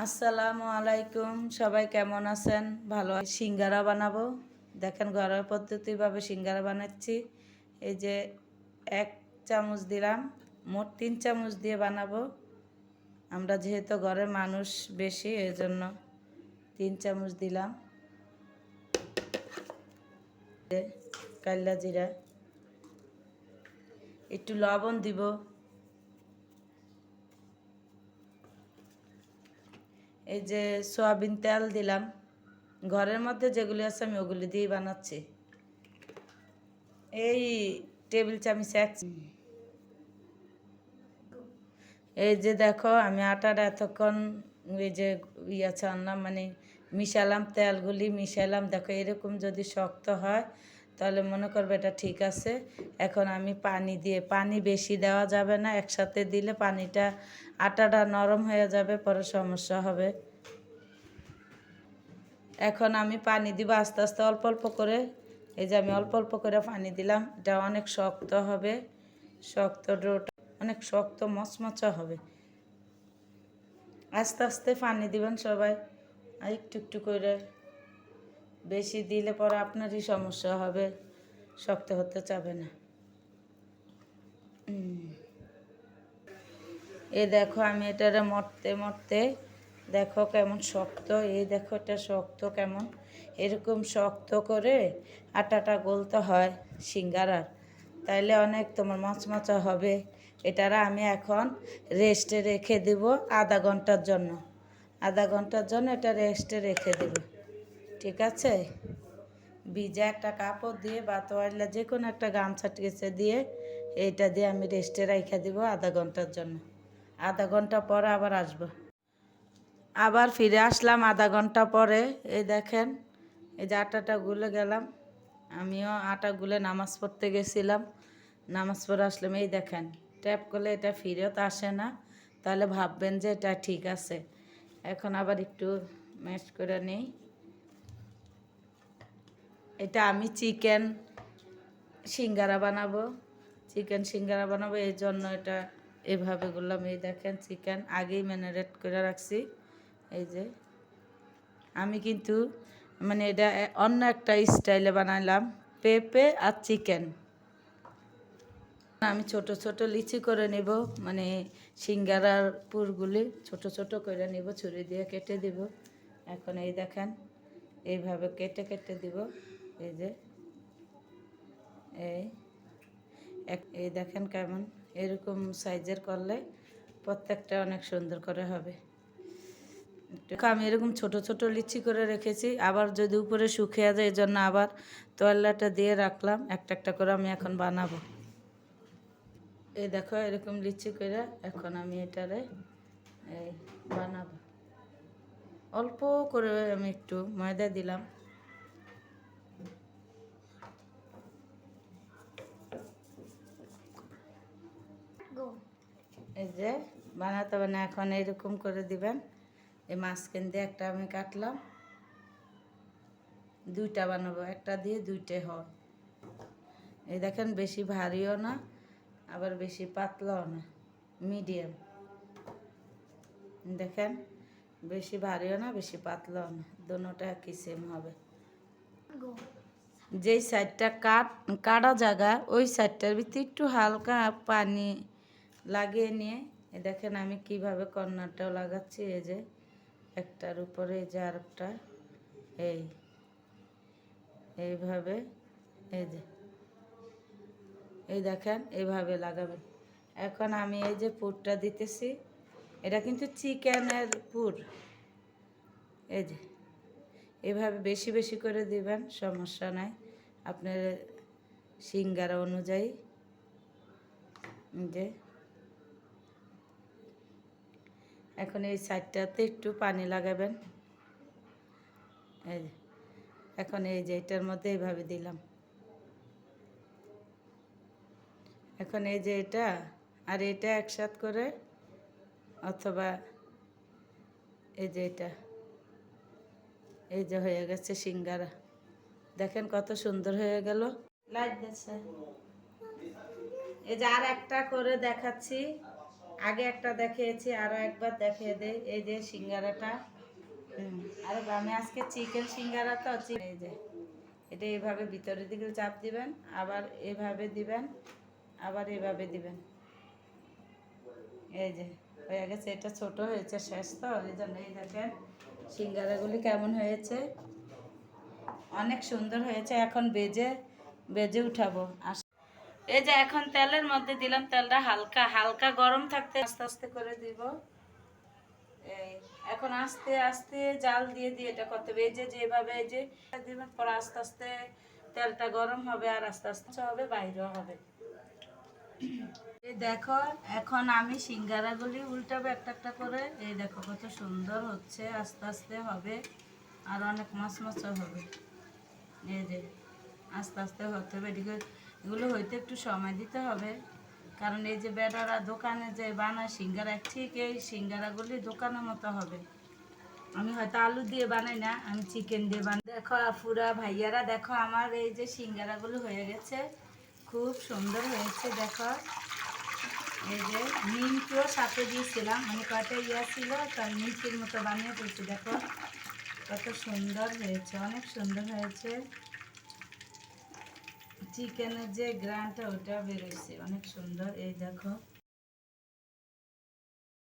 আসসালামু আলাইকুম, সবাই কেমন আছেন? ভালো। সিঙ্গারা বানাবো, দেখেন ঘরোয়া পদ্ধতিভাবে সিঙ্গারা বানাচ্ছি। এই যে 1 চামচ দিলাম, মোট 3 চামচ দিয়ে বানাবো। আমরা যেহেতু ঘরের মানুষ বেশি, এই জন্য 3 চামচ দিলাম। কাল্লা জিরা, একটু লবণ দিব, এই যে সয়াবিন তেল দিলাম। ঘরের মধ্যে যেগুলি আছে আমি ওগুলি দিয়ে বানাচ্ছি। এই টেবিল চামচ এই যে দেখো, আমি আটাটা এতক্ষণ এই যে আনলাম, মানে মিশালাম, তেলগুলি মিশালাম। দেখো এরকম যদি শক্ত হয় তাহলে মনে করবে এটা ঠিক আছে। এখন আমি পানি দিয়ে, পানি বেশি দেওয়া যাবে না, একসাথে দিলে পানিটা আটাটা নরম হয়ে যাবে, পরে সমস্যা হবে। এখন আমি পানি দিব আস্তে আস্তে, অল্প অল্প করে। এই যে আমি অল্প অল্প করে পানি দিলাম। এটা অনেক শক্ত হবে, শক্ত ডোটা অনেক শক্ত মচমচা হবে। আস্তে আস্তে পানি দিবেন সবাই, আর একটু একটু করে। বেশি দিলে পরে আপনারই সমস্যা হবে, শক্ত হতে চাবে না। এই দেখো আমি এটারে মরতে মরতে, দেখো কেমন শক্ত। এই দেখো এটা শক্ত কেমন, এরকম শক্ত করে আটাটা গলতে হয় সিঙ্গারার, তাইলে অনেক তোমার মচমচা হবে। এটারা আমি এখন রেস্টে রেখে দেব আধা ঘন্টার জন্য। আধা ঘন্টার জন্য এটা রেস্টে রেখে দেব, ঠিক আছে? ভিজা একটা কাপড় দিয়ে বা তোয়ালে যে কোনো একটা গামছা টেছে দিয়ে এইটা দিয়ে আমি রেস্টে রেখে দেব আধা ঘন্টার জন্য। আধা ঘন্টা পরে আবার আসবো। আবার ফিরে আসলাম আধা ঘন্টা পরে। এই দেখেন, এই যে আটাটা গুলে গেলাম। আমিও আটা গুলে নামাজ পড়তে গেছিলাম, নামাজ পড়ে আসলাম। এই দেখেন, ট্যাপ করলে এটা ফিরত আসে না, তাহলে ভাববেন যে এটা ঠিক আছে। এখন আবার একটু ম্যাশ করে নিই। এটা আমি চিকেন সিঙ্গারা বানাবো, চিকেন সিঙ্গারা বানাবো, এই জন্য এটা এভাবে করলাম। এই দেখেন, চিকেন আগেই ম্যারিনেট করে রাখছি। এই যে আমি কিন্তু মানে এটা অন্য একটা স্টাইলে বানাইলাম, পেঁপে আর চিকেন। আমি ছোট ছোট লিচি করে নেব, মানে সিঙ্গারার পুরগুলি ছোট ছোট করে নেব, ছুরি দিয়ে কেটে দেব। এখন এই দেখেন, এইভাবে কেটে কেটে দিব। এই যে এই দেখেন কেমন, এরকম সাইজের করলে প্রত্যেকটা অনেক সুন্দর করে হবে। আমি এরকম ছোট ছোট লিচি করে রেখেছি, আবার যদি উপরে শুকিয়ে যায় এই জন্য আবার তোয়াল্লাটা দিয়ে রাখলাম। একটা একটা করে আমি এখন বানাবো। এই দেখো এরকম লিচি করে এখন আমি এটারে এই বানাবো। অল্প করে আমি একটু ময়দা দিলাম। এই যে বানাতে হবে না, এখন এইরকম করে দিবেন। এই মাঝখান দিয়ে একটা আমি কাটলাম, দুইটা বানাবো, একটা দিয়ে দুইটাই হয়। এই দেখেন, বেশি ভারীও না আবার বেশি পাতলাও না, মিডিয়াম। দেখেন, বেশি ভারীও না বেশি পাতলাও না, দুটোটা একই সেম হবে। যেই সাইডটা কাটা জায়গা, ওই সাইডটার ভিতরে একটু হালকা পানি লাগিয়ে নিয়ে, দেখেন আমি কিভাবে কর্নারটাও লাগাচ্ছি। এই যে একটার উপরে এই যে আরেকটা, এইভাবে, এই যে এই দেখেন এইভাবে লাগাবেন। এখন আমি এই যে পুরটা দিতেছি, এটা কিন্তু চিকেনের পুর। এই যে এভাবে বেশি বেশি করে দিবেন, সমস্যা নাই আপনার সিঙ্গারা অনুযায়ী। যে এখন এই সাইডটাতে একটু পানি লাগাবেন। এই যে এখন এই যে এটার মধ্যে এইভাবে দিলাম। এখন এই যে এটা আর এটা একসাথে করে, অথবা এই যে এটা, এই যে হয়ে গেছে সিঙ্গারা। দেখেন কত সুন্দর হয়ে গেল। লাইট দিচ্ছে। এই যে আর একটা করে দেখাচ্ছি, আগে একটা দেখিয়েছি, আরও একবার দেখিয়ে দেই। এই যে সিঙ্গারাটা, আর আমি আজকে চিকেন সিঙ্গারা তো এই যে এটা এইভাবে ভিতরের দিকে চাপ দিবেন, আবার এভাবে দিবেন, আবার এভাবে দিবেন। এই যে হয়ে গেছে, এটা ছোট হয়েছে শেষ তো, এই জন্য এই দেখেন সিঙ্গারাগুলি কেমন হয়েছে, অনেক সুন্দর হয়েছে। এখন বেজে উঠাবো। এই যে এখন তেলের মধ্যে দিলাম, তেলটা হালকা হালকা গরম থাকতে আস্তে আস্তে করে দিব। এই এখন আস্তে আস্তে জাল দিয়ে দিয়ে এটা করতে হবে। এই যে যেভাবে এই যে দিবেন, পরে আস্তে আস্তে তেলটা গরম হবে, আর আস্তে আস্তে হবে, বাইরেও হবে। এই দেখো এখন আমি সিঙ্গারাগুলি উল্টাবো একটা একটা করে। এই দেখো কত সুন্দর হচ্ছে, আস্তে আস্তে হবে আর অনেক মচমচা হবে। এই যে আস্তে আস্তে হতে হবে, এগুলো হইতে একটু সময় দিতে হবে, কারণ এই যে বেটারা দোকানে যে বানায় সিঙ্গারা, ঠিক এই সিঙ্গারাগুলি দোকানের মতো হবে। আমি হয়তো আলু দিয়ে বানাই না, আমি চিকেন দিয়ে বানাই। দেখো আফুরা ভাইয়ারা, দেখো আমার এই যে সিঙ্গারাগুলো হয়ে গেছে, খুব সুন্দর হয়েছে। দেখো এই যে নিমকিও সাথে দিয়েছিলাম, মানে কয়টা ছিল, তার নিমকির মতো বানিয়ে ফেলছি। দেখো কত সুন্দর হয়েছে, অনেক সুন্দর হয়েছে। চিকেনের যে গ্রানটা ওটা বেরোচ্ছে অনেক সুন্দর। এই দেখো